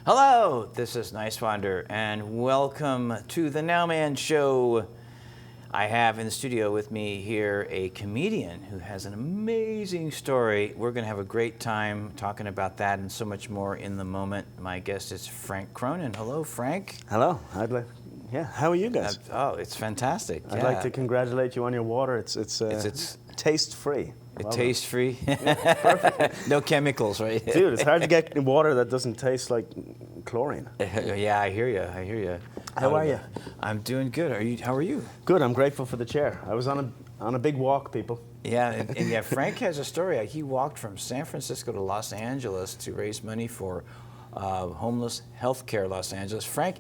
Hello, this is Niswander, and welcome to the Nowman Show. I have in the studio with me here a comedian who has an amazing story. We're going to have a great time talking about that and so much more in the moment. My guest is Frank Cronin. Hello, Frank. Hello. How are you guys? It's fantastic. I'd like to congratulate you on your water. It's taste-free. It tastes free. Yeah, perfect. No chemicals, right? Dude, it's hard to get water that doesn't taste like chlorine. Yeah, I hear you. How are you? I'm doing good. How are you? Good. I'm grateful for the chair. I was on a big walk, people. Yeah, and Frank has a story. He walked from San Francisco to Los Angeles to raise money for Homeless Healthcare Los Angeles. Frank,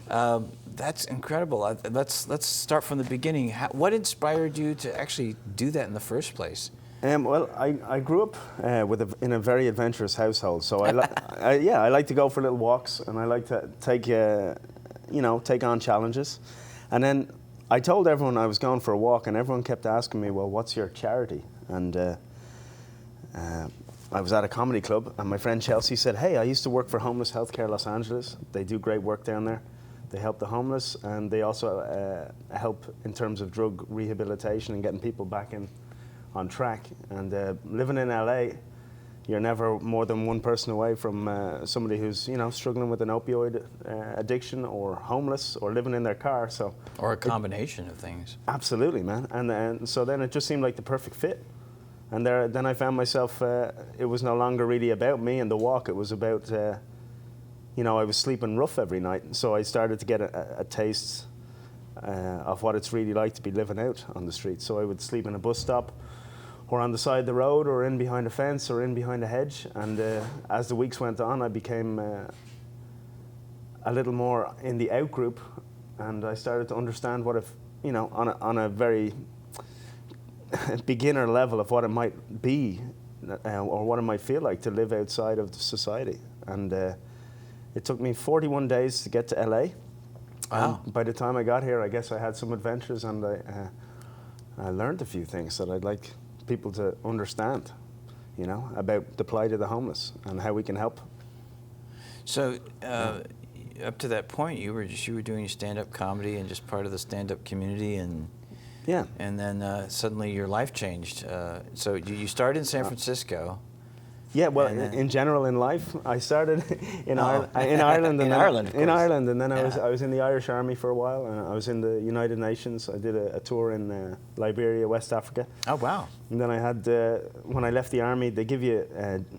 that's incredible. Let's start from the beginning. What inspired you to actually do that in the first place? Well, I grew up in a very adventurous household, so I like to go for little walks, and I like to take on challenges. And then I told everyone I was going for a walk, and everyone kept asking me, "Well, what's your charity?" And I was at a comedy club, and my friend Chelsea said, "Hey, I used to work for Homeless Healthcare Los Angeles. They do great work down there. They help the homeless, and they also help in terms of drug rehabilitation and getting people back on track. And living in L.A., you're never more than one person away from somebody who's struggling with an opioid addiction, or homeless, or living in their car. Or a combination of things. Absolutely, man. And so then it just seemed like the perfect fit. And then I found myself, it was no longer really about me and the walk. It was about, I was sleeping rough every night. So I started to get a taste of what it's really like to be living out on the street. So I would sleep in a bus stop, or on the side of the road, or in behind a fence, or in behind a hedge. And as the weeks went on, I became a little more in the out group, and I started to understand what on a very beginner level of what it might be, or what it might feel like to live outside of society. And it took me 41 days to get to L.A. Wow. By the time I got here, I guess I had some adventures, and I learned a few things that I'd like people to understand, about the plight of the homeless and how we can help. So, up to that point, you were doing stand-up comedy and just part of the stand-up community, and then suddenly your life changed. So you started in San Francisco. Yeah, well, in general in life, I started in Ireland, and then I was in the Irish Army for a while, and I was in the United Nations. I did a tour in Liberia, West Africa. Oh, wow. And then I had, when I left the Army, they give you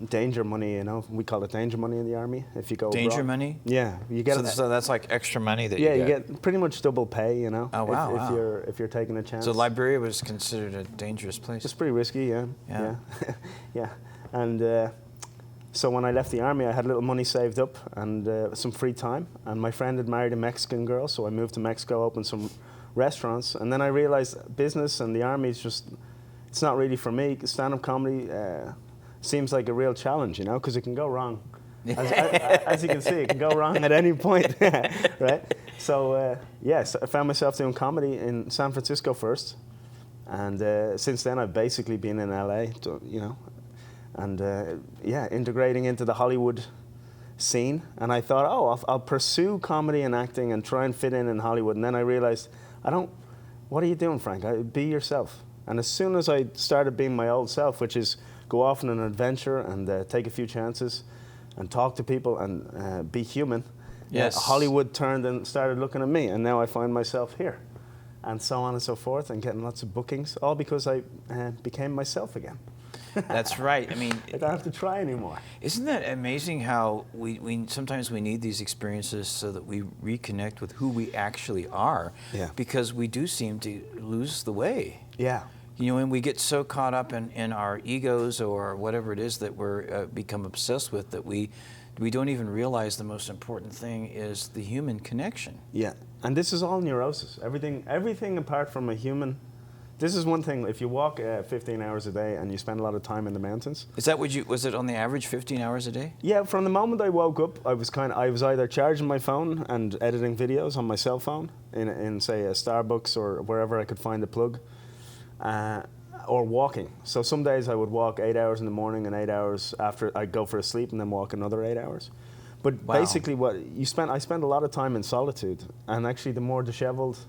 danger money, we call it danger money in the Army, if you go Danger abroad. money? Yeah. You get so that's like extra money that you get? Yeah, you get pretty much double pay, Oh, wow, if you're taking a chance. So Liberia was considered a dangerous place? It's pretty risky, yeah. Yeah. And so when I left the Army, I had a little money saved up and some free time. And my friend had married a Mexican girl, so I moved to Mexico, opened some restaurants. And then I realized business and the Army it's not really for me. Stand-up comedy seems like a real challenge, because it can go wrong. As you can see, it can go wrong at any point, right? So, so I found myself doing comedy in San Francisco first. And since then, I've basically been in L.A., and integrating into the Hollywood scene. And I thought, I'll pursue comedy and acting and try and fit in Hollywood. And then I realized, what are you doing, Frank? Be yourself. And as soon as I started being my old self, which is go off on an adventure and take a few chances and talk to people and be human, Hollywood turned and started looking at me. And now I find myself here. And so on and so forth, and getting lots of bookings, all because I became myself again. That's right. I mean, I don't have to try anymore. Isn't that amazing how we sometimes we need these experiences so that we reconnect with who we actually are? Yeah. Because we do seem to lose the way. Yeah. And we get so caught up in our egos or whatever it is that we're become obsessed with that we don't even realize the most important thing is the human connection. Yeah. And this is all neurosis. Everything apart from a human. This is one thing, if you walk 15 hours a day and you spend a lot of time in the mountains. Is that was it on the average 15 hours a day? Yeah, from the moment I woke up, I was either charging my phone and editing videos on my cell phone in say a Starbucks or wherever I could find a plug, or walking. So some days I would walk 8 hours in the morning and 8 hours after I'd go for a sleep and then walk another 8 hours. But Wow. basically, I spent a lot of time in solitude, and actually, the more disheveled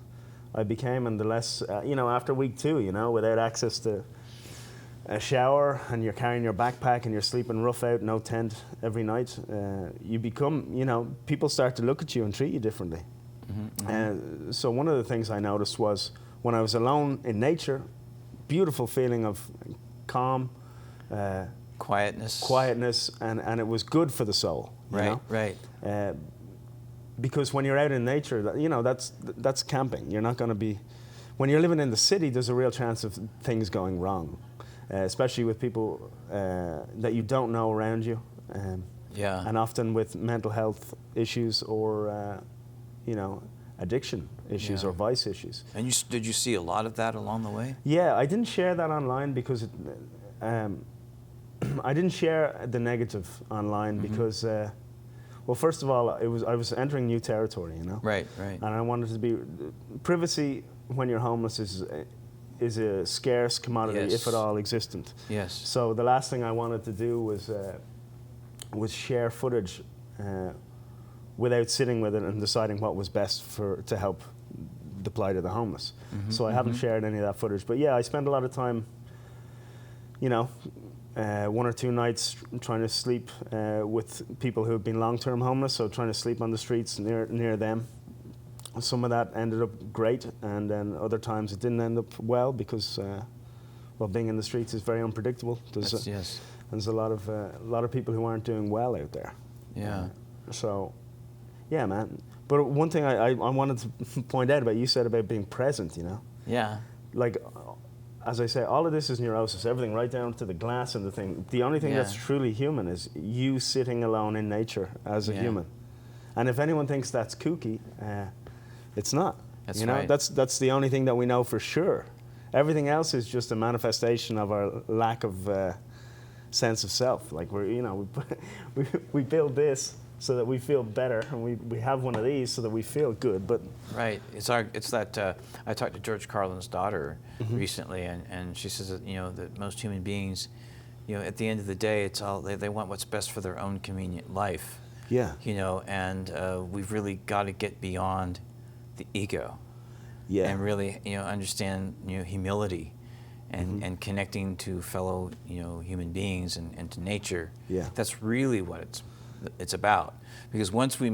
I became, and the less, after week 2, without access to a shower, and you're carrying your backpack, and you're sleeping rough out, no tent every night, you become, people start to look at you and treat you differently. So one of the things I noticed was when I was alone in nature, beautiful feeling of calm, quietness, and it was good for the soul. Right. Because when you're out in nature, that's camping. You're not going to be. When you're living in the city, there's a real chance of things going wrong, especially with people that you don't know around you. And often with mental health issues or, addiction issues or vice issues. And did you see a lot of that along the way? Yeah, I didn't share that online because I didn't share the negative online because, well, first of all, I was entering new territory, Right. And I wanted to be privacy when you're homeless is a scarce commodity, if at all existent. Yes. So the last thing I wanted to do was share footage without sitting with it and deciding what was best to help the plight of the homeless. So I haven't shared any of that footage. But yeah, I spent a lot of time, 1 or 2 nights trying to sleep with people who have been long-term homeless, so trying to sleep on the streets near them. Some of that ended up great, and then other times it didn't end up well because, being in the streets is very unpredictable. There's a lot of people who aren't doing well out there. Yeah. So, yeah, man. But one thing I wanted to point out about you said about being present, Yeah. Like, as I say, all of this is neurosis, everything right down to the glass and the thing. The only thing that's truly human is you sitting alone in nature as a human. And if anyone thinks that's kooky, it's not. That's right. That's the only thing that we know for sure. Everything else is just a manifestation of our lack of sense of self. Like we build this so that we feel better, and we have one of these so that we feel good. But right, it's that I talked to George Carlin's daughter recently, and she says that most human beings, at the end of the day, it's all they want what's best for their own convenient life. Yeah. And we've really got to get beyond the ego. Yeah. And really understand humility, and connecting to fellow human beings and to nature. Yeah. That's really what it's about. Because once we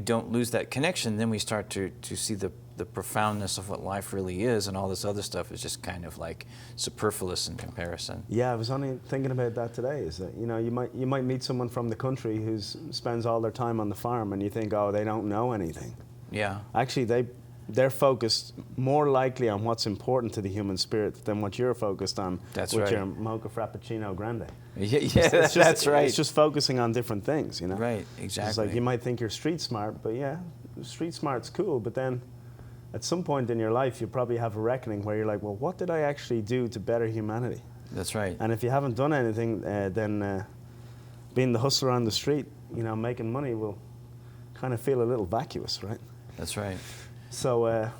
don't lose that connection, then we start to see the profoundness of what life really is, and all this other stuff is just kind of like superfluous in comparison. Yeah, I was only thinking about that today. Is that you might meet someone from the country who spends all their time on the farm, and you think, oh, they don't know anything. Yeah. Actually, they're focused more likely on what's important to the human spirit than what you're focused on with your mocha frappuccino grande. Yeah, that's right. It's just focusing on different things, Right, exactly. It's like you might think you're street smart, but yeah, street smart's cool, but then at some point in your life, you probably have a reckoning where you're like, well, what did I actually do to better humanity? That's right. And if you haven't done anything, then being the hustler on the street, making money will kind of feel a little vacuous, right? That's right. So,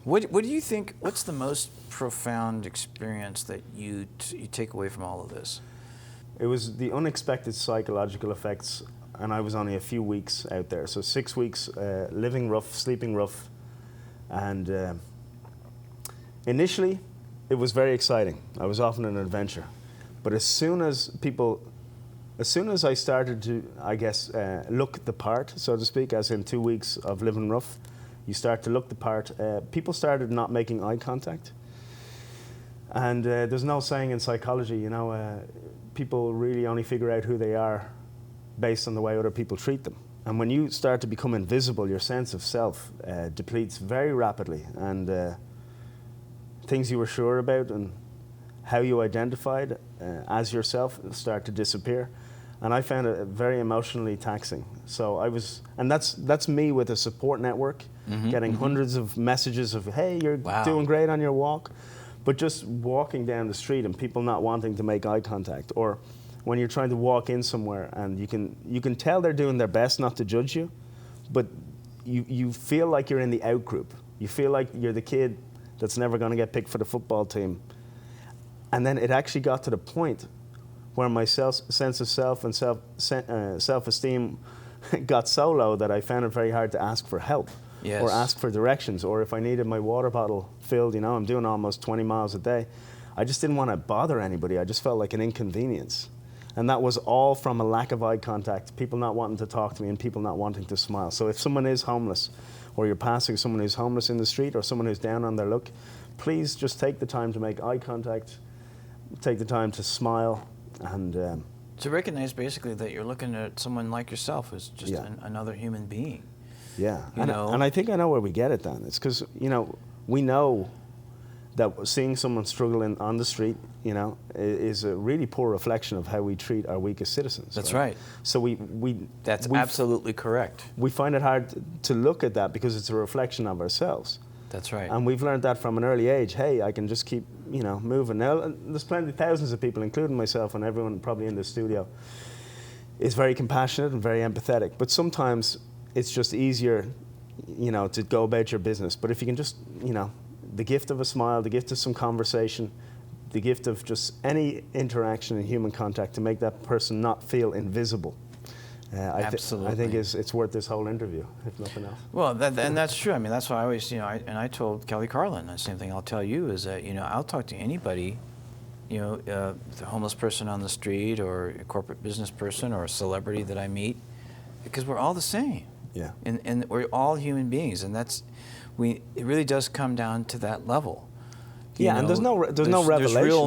What do you think? What's the most profound experience that you take away from all of this? It was the unexpected psychological effects, and I was only a few weeks out there. So 6 weeks living rough, sleeping rough, and initially it was very exciting. I was off on an adventure, but as soon as I started to, I guess, look the part, so to speak, as in 2 weeks of living rough, you start to look the part, people started not making eye contact. And there's no saying in psychology, people really only figure out who they are based on the way other people treat them. And when you start to become invisible, your sense of self depletes very rapidly, and things you were sure about and how you identified as yourself start to disappear. And I found it very emotionally taxing. So and that's me with a support network, getting hundreds of messages of, hey, you're doing great on your walk. But just walking down the street and people not wanting to make eye contact, or when you're trying to walk in somewhere and you can tell they're doing their best not to judge you, but you feel like you're in the out group. You feel like you're the kid that's never going to get picked for the football team. And then it actually got to the point where my sense of self and self-esteem got so low that I found it very hard to ask for help. Yes. Or ask for directions, or if I needed my water bottle filled, I'm doing almost 20 miles a day. I just didn't want to bother anybody. I just felt like an inconvenience. And that was all from a lack of eye contact, people not wanting to talk to me and people not wanting to smile. So if someone is homeless, or you're passing someone who's homeless in the street, or someone who's down on their luck, please just take the time to make eye contact, take the time to smile, and to recognize basically that you're looking at someone like yourself as just another human being. Yeah, and I think I know where we get it, Dan. It's because, we know that seeing someone struggling on the street, is a really poor reflection of how we treat our weakest citizens. That's right. So That's absolutely correct. We find it hard to look at that because it's a reflection of ourselves. That's right. And we've learned that from an early age. Hey, I can just keep, moving. Now, there's thousands of people, including myself and everyone probably in the studio, is very compassionate and very empathetic. But sometimes it's just easier, to go about your business. But if you can just, the gift of a smile, the gift of some conversation, the gift of just any interaction and human contact to make that person not feel invisible. Absolutely. I think it's worth this whole interview, if nothing else. Well, and that's true. I mean, that's why I always, I told Kelly Carlin the same thing I'll tell you is that, I'll talk to anybody, the homeless person on the street or a corporate business person or a celebrity that I meet, because we're all the same. Yeah. And we're all human beings, and it really does come down to that level. And there's no revelation. There's real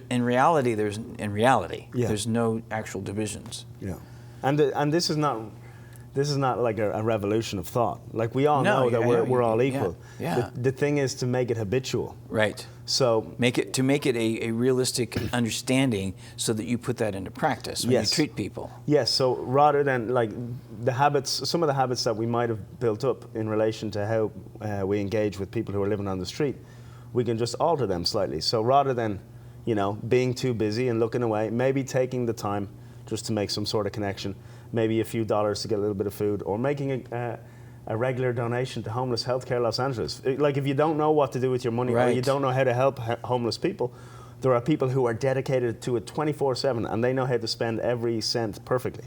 in reality. There's no actual divisions. Yeah. And this is not like a revolution of thought. Like we all know that we're all equal. Yeah. The thing is to make it habitual. Right. So make it a realistic understanding, so that you put that into practice when you treat people. Yes. So rather than like some of the habits that we might have built up in relation to how we engage with people who are living on the street, we can just alter them slightly. So rather than, being too busy and looking away, maybe taking the time just to make some sort of connection, maybe a few dollars to get a little bit of food, or making a regular donation to Homeless Healthcare Los Angeles. Like if you don't know what to do with your money, or you don't know how to help homeless people, there are people who are dedicated to it 24/7, and they know how to spend every cent perfectly,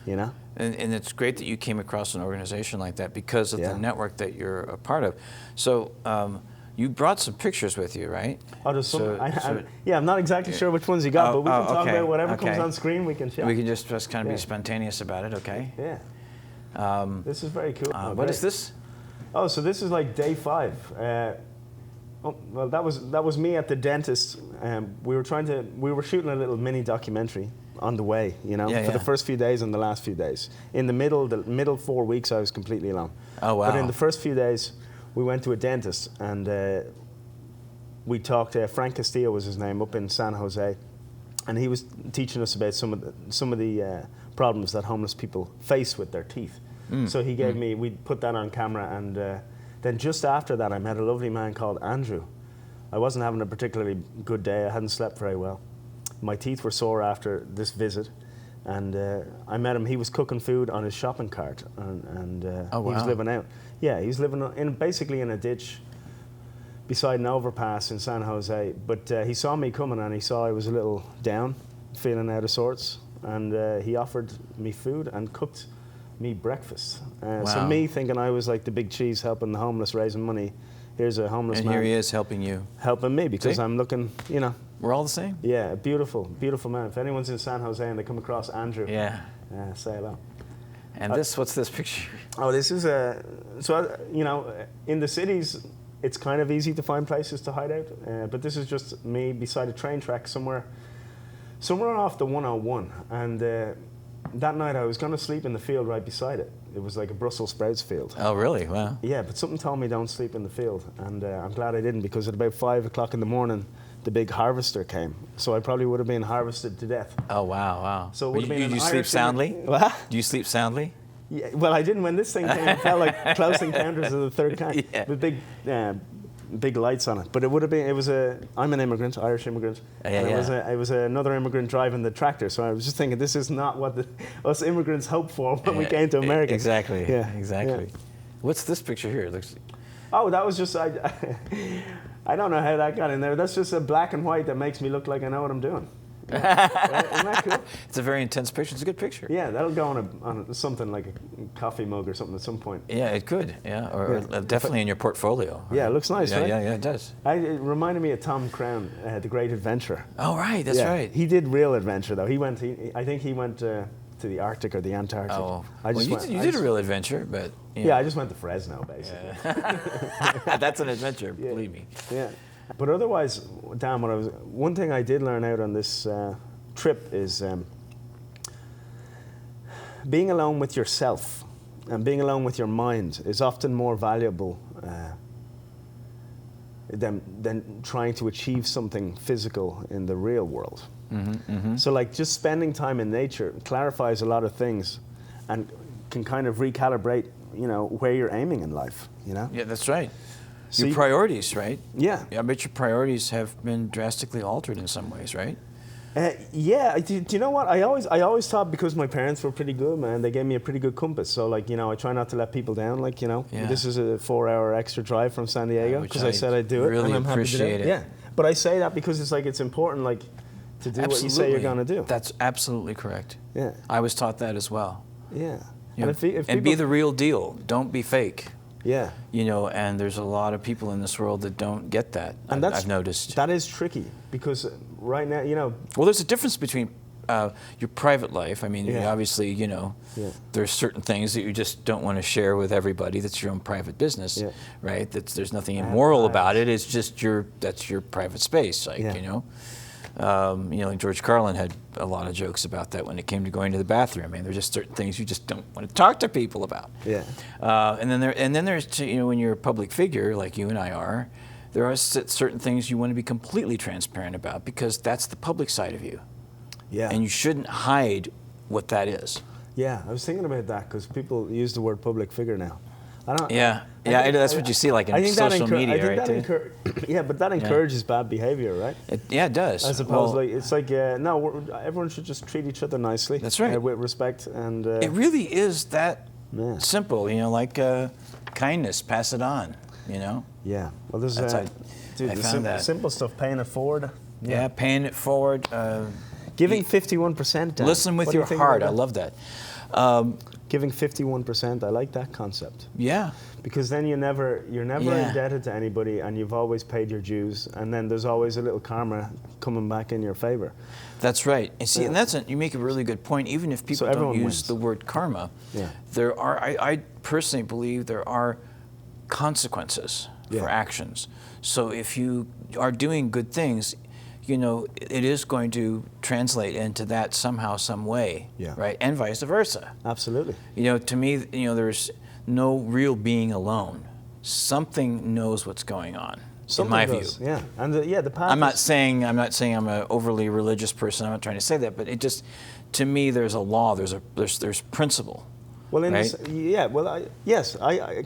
And it's great that you came across an organization like that because of the network that you're a part of. So you brought some pictures with you, right? Oh, there's some. I'm not exactly sure which ones you got, but we can talk about whatever comes on screen. We can share. We can just kind of be spontaneous about it, okay? Yeah. This is very cool. What is this? Oh, so this is like day 5. Well, that was me at the dentist. We were shooting a little mini documentary on the way, for the first few days and the last few days. In the middle 4 weeks, I was completely alone. Oh, wow. But in the first few days, we went to a dentist, and we talked. Frank Castillo was his name, up in San Jose, and he was teaching us about some of the problems that homeless people face with their teeth. So he gave me. We put that on camera, and then just after that, I met a lovely man called Andrew. I wasn't having a particularly good day. I hadn't slept very well. My teeth were sore after this visit, and I met him. He was cooking food on his shopping cart, and he was living out. Yeah, he was living basically in a ditch beside an overpass in San Jose. But he saw me coming, and he saw I was a little down, feeling out of sorts, and he offered me food and cooked me breakfast. So me thinking I was like the big cheese helping the homeless, raising money. Here's a homeless man. And here he is helping you. Helping me because I'm looking, We're all the same. Yeah, a beautiful, beautiful man. If anyone's in San Jose and they come across Andrew, say hello. And what's this picture? Oh, this is in the cities, it's kind of easy to find places to hide out. But this is just me beside a train track somewhere off the 101. And that night I was going to sleep in the field right beside it. It was like a Brussels sprouts field. Oh, really? Wow. Yeah, but something told me don't sleep in the field. And I'm glad I didn't, because at about 5 o'clock in the morning, the big harvester came. So I probably would have been harvested to death. Oh, wow. So it would have been you sleep soundly? What? Do you sleep soundly? Yeah, well, I didn't when this thing came. It felt like Close Encounters of the Third Kind, with big lights on it. But I'm an immigrant, Irish immigrant. It was another immigrant driving the tractor. So I was just thinking, this is not what us immigrants hoped for when we came to America. Exactly. Yeah. Exactly. Yeah. What's this picture here? It looks. Oh, that was just I don't know how that got in there. That's just a black and white that makes me look like I know what I'm doing. Right? Isn't that cool? It's a very intense picture. It's a good picture. Yeah, that'll go on something like a coffee mug or something at some point. Yeah, it could. Yeah, or definitely in your portfolio. Right? Yeah, it looks nice, right? Yeah, it does. It reminded me of Tom Cronin, The Great Adventure. Oh, right, that's right. He did real adventure though. I think he went to the Arctic or the Antarctic. Oh, you did a real adventure, but yeah, I just went to Fresno basically. Yeah. That's an adventure, believe me. Yeah, but otherwise, Dan, one thing I did learn out on this trip is being alone with yourself and being alone with your mind is often more valuable than trying to achieve something physical in the real world. So like just spending time in nature clarifies a lot of things and can kind of recalibrate, where you're aiming in life, Yeah, that's right. So your priorities, right? Yeah. I bet your priorities have been drastically altered in some ways, right? Yeah, do you know what? I always thought because my parents were pretty good, man, they gave me a pretty good compass. So like, I try not to let people down. Like, this is a 4-hour extra drive from San Diego because I said I'd do it. Really and I'm appreciate happy to do it. Yeah, but I say that because it's important, like, to do what you say you're going to do. That's absolutely correct. Yeah. I was taught that as well. Yeah. And if people, be the real deal. Don't be fake. Yeah. And there's a lot of people in this world that don't get that. And I've noticed. That is tricky because right now, Well, there's a difference between your private life. I mean, obviously, there's certain things that you just don't want to share with everybody. That's your own private business, right? There's nothing immoral about it. It's just that's your private space, like, like George Carlin had a lot of jokes about that when it came to going to the bathroom. I mean, there's just certain things you just don't want to talk to people about. Yeah. And then there's when you're a public figure like you and I are, there are certain things you want to be completely transparent about because that's the public side of you. Yeah. And you shouldn't hide what that is. Yeah, I was thinking about that because people use the word public figure now. That's what you see like in social media, right? But that encourages bad behavior, right? It does. I suppose everyone should just treat each other nicely. That's right. With respect and. It really is that simple, like kindness. Pass it on, Yeah. Well, this is simple stuff. Paying it forward. Yeah, paying it forward. Giving 51%. Listen with your heart. I love that. Giving 51%, I like that concept. Yeah. Because then you're never indebted to anybody and you've always paid your dues and then there's always a little karma coming back in your favor. That's right. And see, and you make a really good point. Even if people don't use the word karma, there are, I personally believe there are consequences for actions. So if you are doing good things, it is going to translate into that somehow, some way, right? And vice versa. Absolutely. To me, there's no real being alone. Something knows what's going on, in my view. Yeah, and the path. I'm not saying I'm an overly religious person. I'm not trying to say that, but it just, to me, there's a law. There's principle. Well, right? Yes.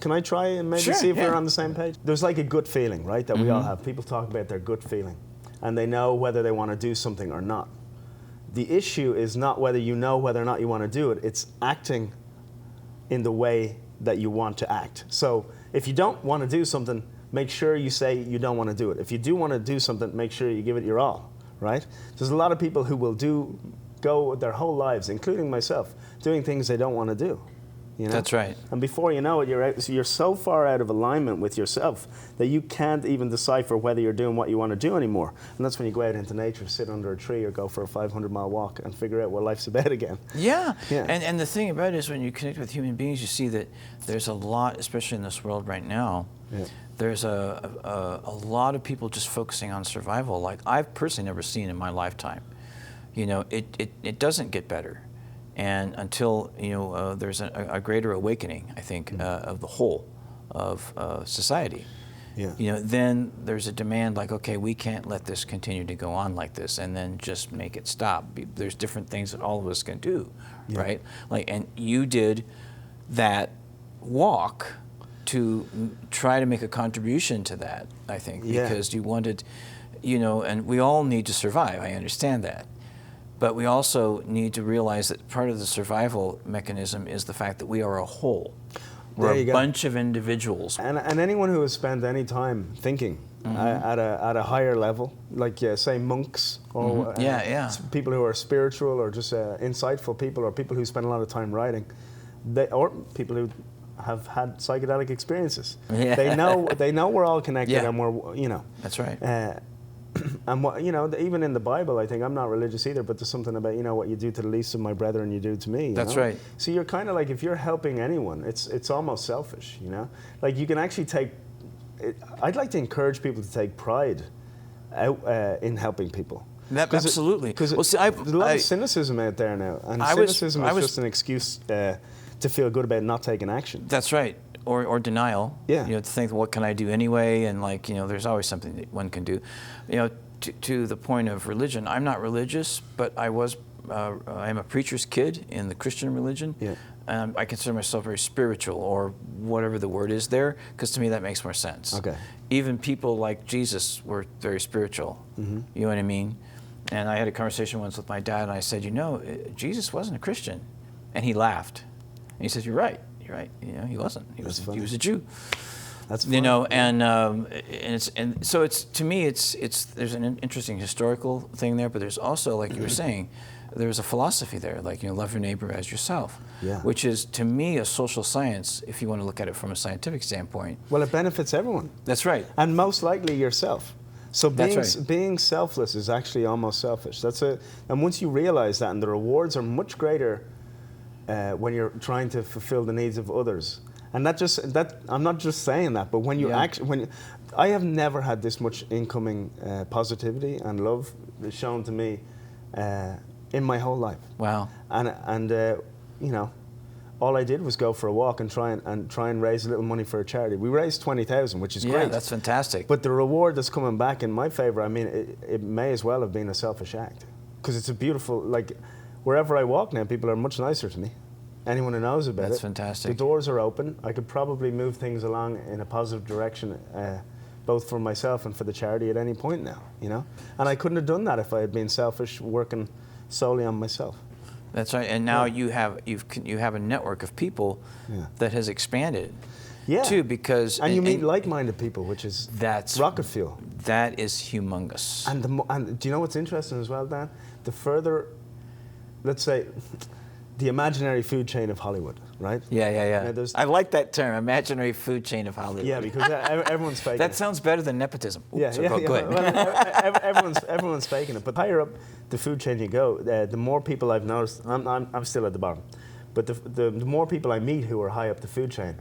Can I try and maybe see if we're on the same page? There's like a gut feeling, right, that we all have. People talk about their gut feeling. And they know whether they want to do something or not. The issue is not whether you know whether or not you want to do it, it's acting in the way that you want to act. So if you don't want to do something, make sure you say you don't want to do it. If you do want to do something, make sure you give it your all, right? There's a lot of people who will go their whole lives, including myself, doing things they don't want to do. That's right. And before you know it, you're so far out of alignment with yourself that you can't even decipher whether you're doing what you want to do anymore. And that's when you go out into nature, sit under a tree or go for a 500-mile walk and figure out what life's about again. Yeah. And the thing about it is when you connect with human beings, you see that there's a lot, especially in this world right now, there's a lot of people just focusing on survival like I've personally never seen in my lifetime. It doesn't get better. And until there's a greater awakening, I think, of the whole of society, then there's a demand like, okay, we can't let this continue to go on like this, and then just make it stop. There's different things that all of us can do, right? And you did that walk to try to make a contribution to that, I think, because you wanted, and we all need to survive. I understand that. But we also need to realize that part of the survival mechanism is the fact that we are a whole. We're a bunch of individuals. And anyone who has spent any time thinking at a higher level, like say monks or people who are spiritual or just insightful people or people who spend a lot of time writing, or people who have had psychedelic experiences. Yeah. They know we're all connected and we're That's right. And what even in the Bible, I think I'm not religious either, but there's something about what you do to the least of my brethren, you do to me. That's right. So you're kind of like, if you're helping anyone, it's almost selfish. Like you can actually take. I'd like to encourage people to take pride in helping people. Absolutely. Because there's a lot of cynicism out there now, and cynicism is just an excuse to feel good about not taking action. That's right. Or denial. Yeah. To think, what can I do anyway? And there's always something that one can do. To the point of religion, I'm not religious, but I'm a preacher's kid in the Christian religion. Yeah. I consider myself very spiritual, or whatever the word is there, because to me that makes more sense. Okay. Even people like Jesus were very spiritual. Mm-hmm. You know what I mean? And I had a conversation once with my dad, and I said, Jesus wasn't a Christian, and he laughed. And he said, "You're right. You're right. He wasn't. He was a Jew." That's funny. And so it's, to me, there's an interesting historical thing there, but there's also, like you were saying, there's a philosophy there, like love your neighbor as yourself, which is, to me, a social science, if you want to look at it from a scientific standpoint. Well, it benefits everyone. That's right. And most likely yourself. So being selfless is actually almost selfish. And once you realize that, and the rewards are much greater when you're trying to fulfill the needs of others. And I'm not just saying that, but when you I have never had this much incoming positivity and love shown to me in my whole life. Wow. And all I did was go for a walk and try and raise a little money for a charity. We raised 20,000, which is great. Yeah, that's fantastic. But the reward that's coming back in my favor, I mean, it may as well have been a selfish act, because it's a beautiful, like, wherever I walk now, people are much nicer to me. Anyone who knows about it. That's fantastic. The doors are open. I could probably move things along in a positive direction, both for myself and for the charity at any point now, And I couldn't have done that if I had been selfish, working solely on myself. That's right. And now you have a network of people that has expanded. Yeah. Too, because you meet like-minded people, which is rocket fuel. That is humongous. And do you know what's interesting as well, Dan? The further, let's say, the imaginary food chain of Hollywood, right? Yeah. I like that term, imaginary food chain of Hollywood. Yeah, because everyone's faking That sounds better than nepotism. Oops, Go ahead. Well, everyone's faking it. But higher up the food chain you go, the more people I've noticed. I'm still at the bottom, but the more people I meet who are high up the food chain,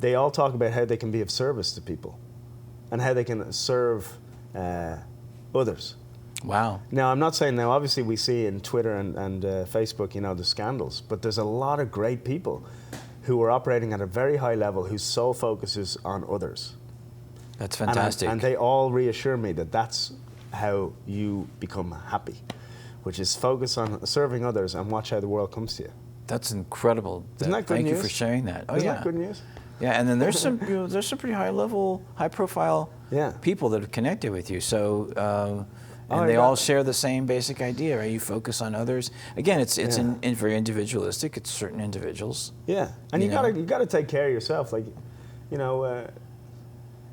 they all talk about how they can be of service to people, and how they can serve others. Wow. Now, I'm not saying, now obviously we see in Twitter and Facebook, the scandals, but there's a lot of great people who are operating at a very high level whose sole focus is on others. That's fantastic. And they all reassure me that that's how you become happy, which is focus on serving others and watch how the world comes to you. That's incredible. Isn't that good Thank news? you for sharing that. Oh, Isn't that good news? Yeah, and then there's some there's some pretty high profile people that have connected with you. So. And they all share the same basic idea, right? You focus on others. Again, it's very individualistic. It's certain individuals. Yeah, and you gotta take care of yourself. Like,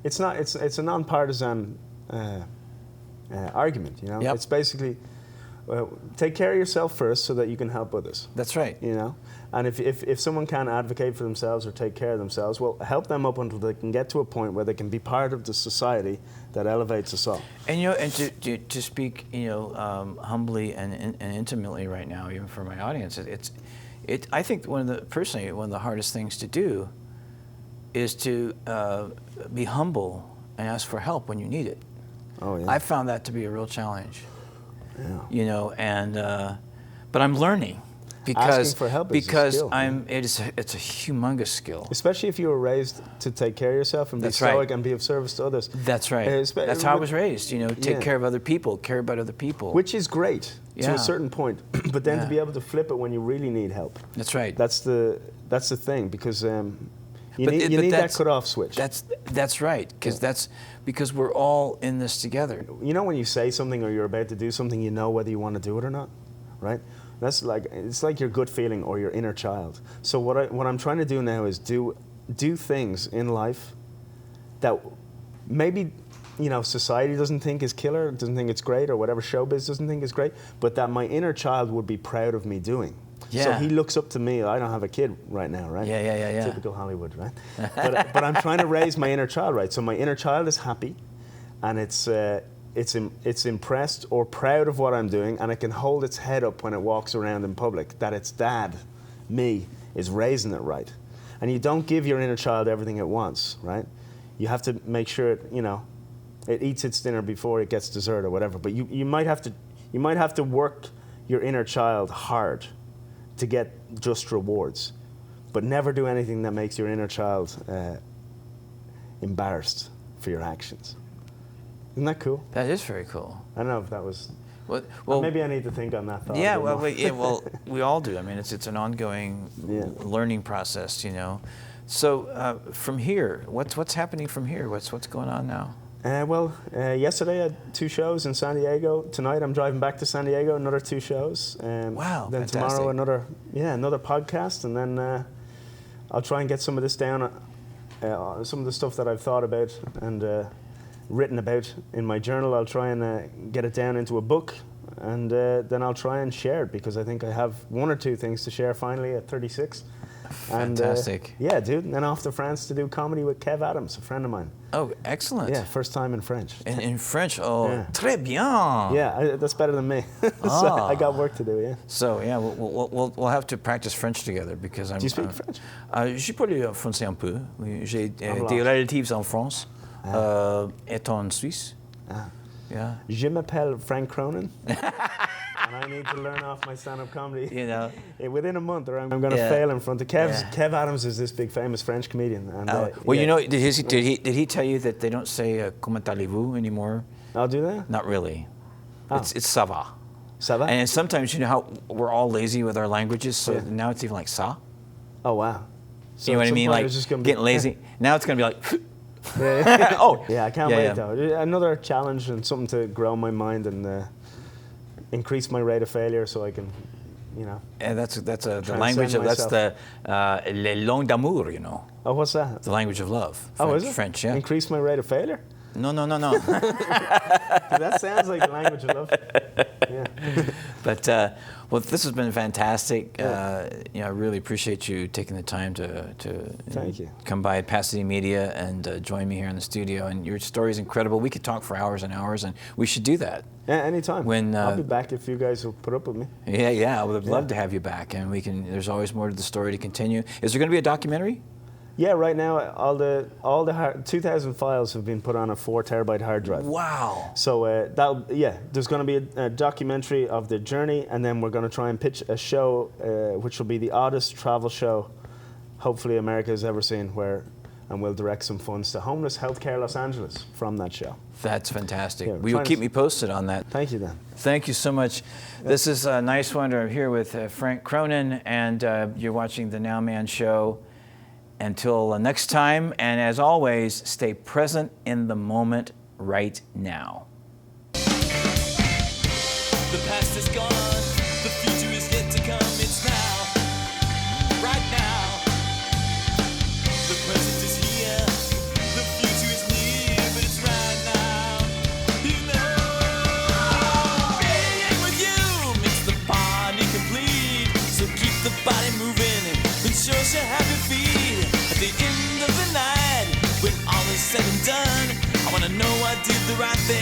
it's a non-partisan argument. Yep. It's basically take care of yourself first so that you can help others. That's right. And if someone can't advocate for themselves or take care of themselves, well, help them up until they can get to a point where they can be part of the society that elevates us all. And and to speak humbly and intimately right now, even for my audience, I think personally one of the hardest things to do is to be humble and ask for help when you need it. Oh yeah. I found that to be a real challenge. Yeah. But I'm learning. Because, asking for help is a skill. It's a humongous skill. Especially if you were raised to take care of yourself and be stoic and be of service to others. That's right. That's how I was raised. Take care of other people, care about other people. Which is great to a certain point, but then to be able to flip it when you really need help. That's right. That's the thing, because you need that cut-off switch. That's right, because we're all in this together. When you say something or you're about to do something, you know whether you want to do it or not, right? It's like your gut feeling or your inner child. So what I'm trying to do now is do things in life that maybe society doesn't think is killer, doesn't think it's great, or whatever showbiz doesn't think is great, but that my inner child would be proud of me doing. Yeah. So he looks up to me. I don't have a kid right now, right? Yeah. Typical Hollywood, right? but I'm trying to raise my inner child, right? So my inner child is happy, and it's impressed or proud of what I'm doing, and it can hold its head up when it walks around in public, that its dad, me, is raising it right. And you don't give your inner child everything it wants, right? You have to make sure it eats its dinner before it gets dessert or whatever. But you might have to work your inner child hard to get just rewards, but never do anything that makes your inner child embarrassed for your actions. Isn't that cool? That is very cool. I don't know if that was. Well, maybe I need to think on that thought. Yeah, well, we all do. I mean, it's an ongoing learning process, So from here, what's happening from here? What's going on now? Yesterday I had 2 shows in San Diego. Tonight I'm driving back to San Diego, another 2 shows. Wow, then fantastic. Tomorrow another podcast, and then I'll try and get some of this down, some of the stuff that I've thought about and written about in my journal. I'll try and get it down into a book, and then I'll try and share it, because I think I have 1 or 2 things to share finally at 36. Fantastic. And, dude. And then off to France to do comedy with Kev Adams, a friend of mine. Oh, excellent. Yeah, first time in French. In French, Yeah. Très bien. Yeah, that's better than me. So I got work to do, yeah. So, yeah, we'll have to practice French together, because I'm... Do you speak French? Je parle français un peu. Oui, j'ai des relatives en France, et en Suisse. Yeah. Je m'appelle Frank Cronin. And I need to learn off my stand-up comedy. Within a month, or I'm going to fail in front of Kev. Yeah. Kev Adams is this big famous French comedian. And, did he tell you that they don't say comment allez-vous anymore? I'll do that. Not really. It's ça va. Ça va? And sometimes how we're all lazy with our languages, so now it's even like ça. Oh wow. So you know what I mean? Like getting lazy. Now it's going to be like. Yeah, I can't wait though. Another challenge and something to grow my mind and increase my rate of failure, so I can, And that's the language of that's the les langues d'amour, Oh, what's that? The language of love. French, is it? French, yeah. Increase my rate of failure? No. That sounds like the language of love. Yeah. But this has been fantastic. I really appreciate you taking the time to Thank you. Come by Pasadena Media and join me here in the studio. And your story is incredible. We could talk for hours and hours, and we should do that. Yeah, anytime. I'll be back if you guys will put up with me. Yeah. I would love to have you back, and there's always more to the story to continue. Is there going to be a documentary? Yeah, right now all the 2,000 files have been put on a 4 terabyte hard drive. Wow. So there's going to be a documentary of the journey, and then we're going to try and pitch a show, which will be the oddest travel show, hopefully America has ever seen, and we'll direct some funds to Homeless Healthcare Los Angeles from that show. That's fantastic. Yeah, will you keep me posted on that? Thank you, Dan. Thank you so much. This is Niswander. I'm here with Frank Cronin, and you're watching The Nowman Show. Until next time, and as always, stay present in the moment right now. The past is gone, the future is yet to come, it's now, right now. The present is here, the future is near, but it's right now. Being with you makes the body complete, so keep the body moving, ensure you have your feet. At the end of the night, when all is said and done, I wanna know I did the right thing.